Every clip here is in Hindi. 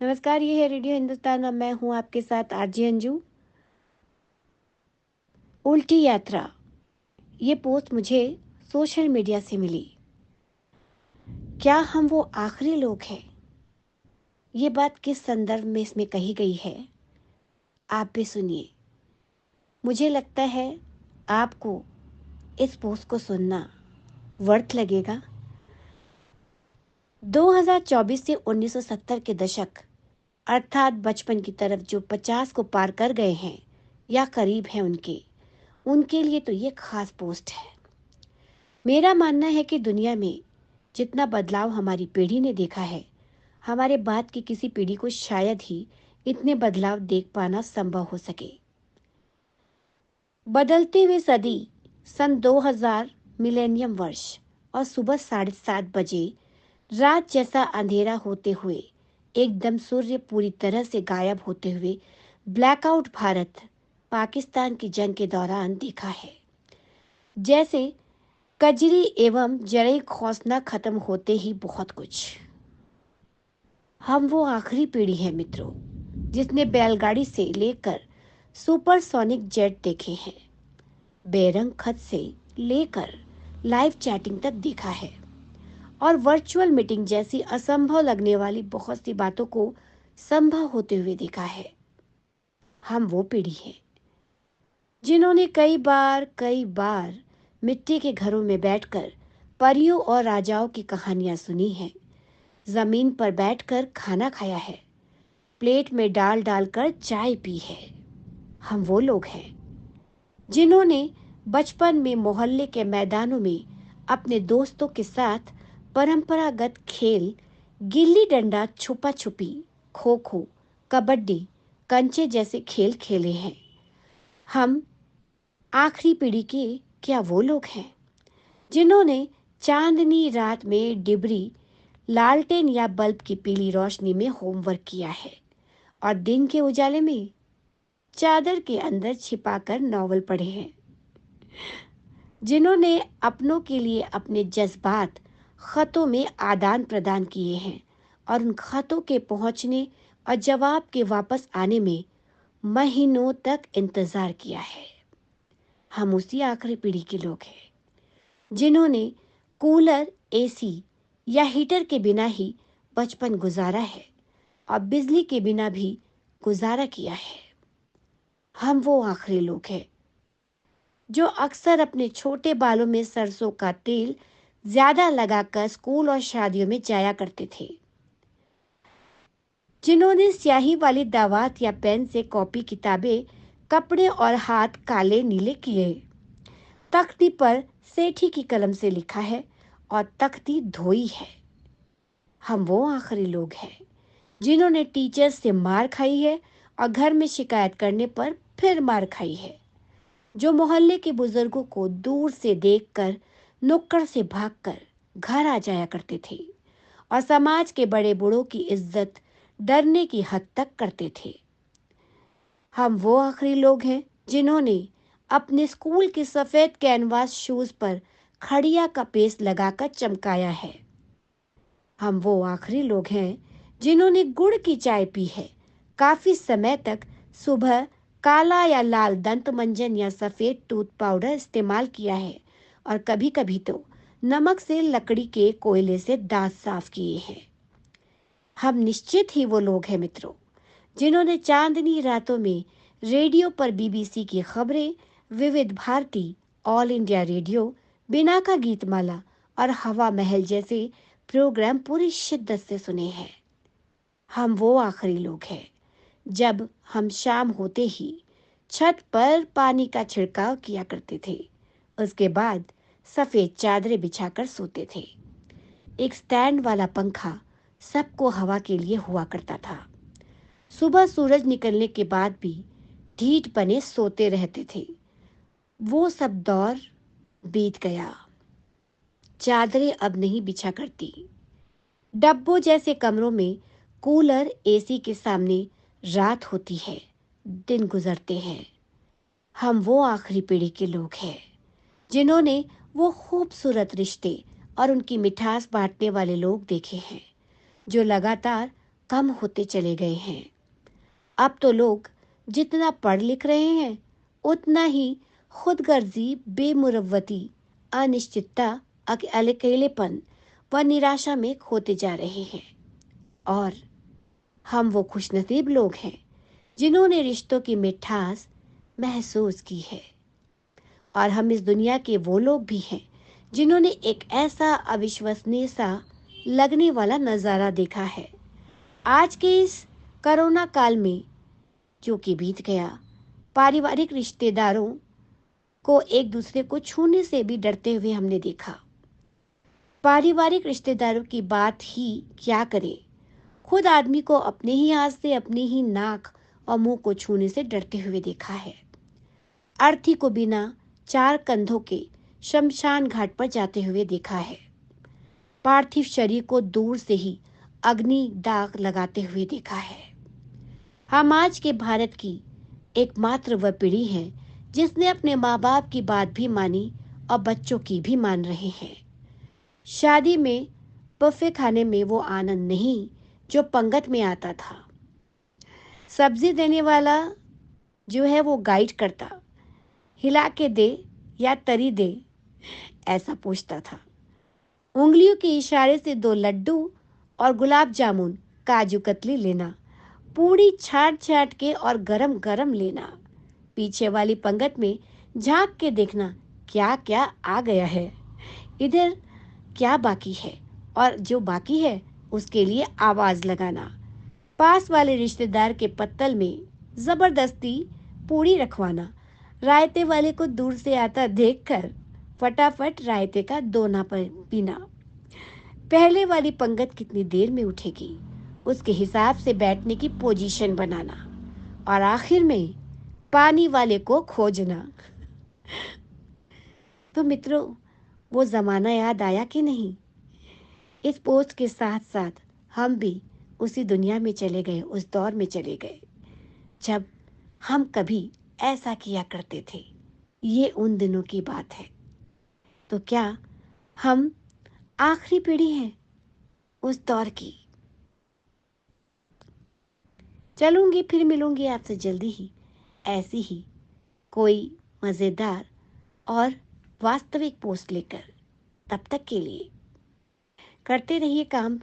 नमस्कार, ये है रेडियो हिंदुस्तान और मैं हूँ आपके साथ आरजे अंजू। उल्टी यात्रा, ये पोस्ट मुझे सोशल मीडिया से मिली। क्या हम वो आखिरी लोग हैं? ये बात किस संदर्भ में इसमें कही गई है, आप भी सुनिए। मुझे लगता है आपको इस पोस्ट को सुनना वर्थ लगेगा। 2024 से 1970 के दशक, अर्थात बचपन की तरफ जो 50 को पार कर गए हैं या करीब हैं उनके लिए तो ये खास पोस्ट है। मेरा मानना है कि दुनिया में जितना बदलाव हमारी पीढ़ी ने देखा है, हमारे बाद की किसी पीढ़ी को शायद ही इतने बदलाव देख पाना संभव हो सके। बदलती हुई सदी, सन 2000, मिलेनियम वर्ष और सुबह 7:30 बजे रात जैसा अंधेरा होते हुए एकदम सूर्य पूरी तरह से गायब होते हुए ब्लैकआउट भारत पाकिस्तान की जंग के दौरान दिखा है। जैसे कजरी एवं जड़ें खौसना खत्म होते ही बहुत कुछ। हम वो आखिरी पीढ़ी है मित्रों, जिसने बैलगाड़ी से लेकर सुपरसोनिक जेट देखे हैं, बेरंग खत से लेकर लाइव चैटिंग तक देखा है और वर्चुअल मीटिंग जैसी असंभव लगने वाली बहुत सी बातों को संभव होते हुए देखा है। हम वो पीढ़ी है जिन्होंने कई बार मिट्टी के घरों में बैठकर परियों और राजाओं की कहानियां सुनी हैं, जमीन पर बैठकर खाना खाया है, प्लेट में डाल डालकर चाय पी है। हम वो लोग हैं जिन्होंने बचपन में मोहल्ले के मैदानों में अपने दोस्तों के साथ परंपरागत खेल गिल्ली डंडा, छुपा छुपी, खो खो, कबड्डी, कंचे जैसे खेल खेले हैं। हम आखिरी पीढ़ी के क्या वो लोग हैं जिन्होंने चांदनी रात में डिबरी, लालटेन या बल्ब की पीली रोशनी में होमवर्क किया है और दिन के उजाले में चादर के अंदर छिपाकर नॉवल पढ़े हैं, जिन्होंने अपनों के लिए अपने जज्बात खतों में आदान प्रदान किए हैं और उन खतों के पहुंचने और जवाब के वापस आने में महीनों तक इंतजार किया है। हम उसी आखिरी पीढ़ी के लोग हैं जिन्होंने कूलर, एसी या हीटर के बिना ही बचपन गुजारा है और बिजली के बिना भी गुजारा किया है। हम वो आखिरी लोग हैं जो अक्सर अपने छोटे बालों में सरसों का तेल ज्यादा लगाकर स्कूल और शादियों में जाया करते थे, जिन्होंने स्याही वाली दावत या पेन से कॉपी किताबें, कपड़े और हाथ काले नीले किए, तख्ती पर सेठी की कलम से लिखा है और तख्ती धोई है। हम वो आखिरी लोग हैं जिन्होंने टीचर्स से मार खाई है और घर में शिकायत करने पर फिर मार खाई है, जो मोहल्ले के बुजुर्गों को दूर से देखकर नुक्कड़ से भागकर घर आ जाया करते थे और समाज के बड़े बूढ़ों की इज्जत डरने की हद तक करते थे। हम वो आखिरी लोग हैं जिन्होंने अपने स्कूल के सफेद कैनवास शूज पर खड़िया का पेस्ट लगाकर चमकाया है। हम वो आखिरी लोग हैं जिन्होंने गुड़ की चाय पी है, काफी समय तक सुबह काला या लाल दंत मंजन या सफेद टूथ पाउडर इस्तेमाल किया है और कभी कभी तो नमक से लकड़ी के कोयले से दांत साफ किए हैं। हम निश्चित ही वो लोग हैं मित्रों जिन्होंने चांदनी रातों में रेडियो पर बीबीसी की खबरें, विविध भारती, ऑल इंडिया रेडियो, बिना का गीतमाला और हवा महल जैसे प्रोग्राम पूरी शिद्दत से सुने हैं। हम वो आखिरी लोग हैं जब हम शाम होते ही छत पर पानी का छिड़काव किया करते थे, उसके बाद सफेद चादरें बिछाकर सोते थे। एक स्टैंड वाला पंखा सबको हवा के लिए हुआ करता था। सुबह सूरज निकलने के बाद भी ढीठ बने सोते रहते थे। वो सब दौर बीत गया। चादरें अब नहीं बिछा करती। डब्बों जैसे कमरों में कूलर, एसी के सामने रात होती है, दिन गुजरते हैं। हम वो आखिरी पीढ़ी के लोग हैं जिन्होंने वो खूबसूरत रिश्ते और उनकी मिठास बांटने वाले लोग देखे हैं, जो लगातार कम होते चले गए हैं। अब तो लोग जितना पढ़ लिख रहे हैं उतना ही खुदगर्जी, बेमुरव्वती, अनिश्चितता, अकेलेपन व निराशा में खोते जा रहे हैं। और हम वो खुशनसीब लोग हैं जिन्होंने रिश्तों की मिठास महसूस की है। और हम इस दुनिया के वो लोग भी हैं जिन्होंने एक ऐसा अविश्वसनीय सा लगने वाला नज़ारा देखा है। आज के इस कोरोना काल में जो कि बीत गया, पारिवारिक रिश्तेदारों को एक दूसरे को छूने से भी डरते हुए हमने देखा। पारिवारिक रिश्तेदारों की बात ही क्या करें, खुद आदमी को अपने ही हाथ से अपने ही नाक और मुंह को छूने से डरते हुए देखा है। अर्थी को बिना चार कंधों के शमशान घाट पर जाते हुए देखा है। पार्थिव शरीर को दूर से ही अग्नि दाग लगाते हुए देखा है। हम आज के भारत की एकमात्र वह पीढ़ी है जिसने अपने माँ बाप की बात भी मानी और बच्चों की भी मान रहे हैं। शादी में बफे खाने में वो आनंद नहीं जो पंगत में आता था। सब्जी देने वाला जो है वो गाइड करता, हिला के दे या तरी दे, ऐसा पूछता था। उंगलियों के इशारे से 2 लड्डू और गुलाब जामुन, काजू कतली लेना, पूरी छाट छाट के और गरम गरम लेना। पीछे वाली पंगत में झांक के देखना क्या क्या आ गया है, इधर क्या बाकी है, और जो बाकी है उसके लिए आवाज लगाना। पास वाले रिश्तेदार के पत्तल में जबरदस्ती पूरी रखवाना। रायते वाले को दूर से आता देखकर फटाफट रायते का दोना पीना। पहले वाली पंगत कितनी देर में उठेगी उसके हिसाब से बैठने की पोजीशन बनाना। और आखिर में पानी वाले को खोजना। तो मित्रों, वो जमाना याद आया कि नहीं? इस पोस्ट के साथ साथ हम भी उसी दुनिया में चले गए, उस दौर में चले गए जब हम कभी ऐसा किया करते थे। ये उन दिनों की बात है। तो क्या हम आखिरी पीढ़ी हैं उस दौर की? चलूंगी, फिर मिलूंगी आपसे जल्दी ही ऐसी ही कोई मज़ेदार और वास्तविक पोस्ट लेकर। तब तक के लिए करते रहिए काम,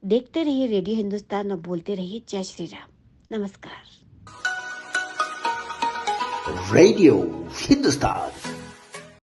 देखते रहिए रेडियो हिंदुस्तान और बोलते रहिए जय श्री राम। नमस्कार। रेडियो हिंदुस्तान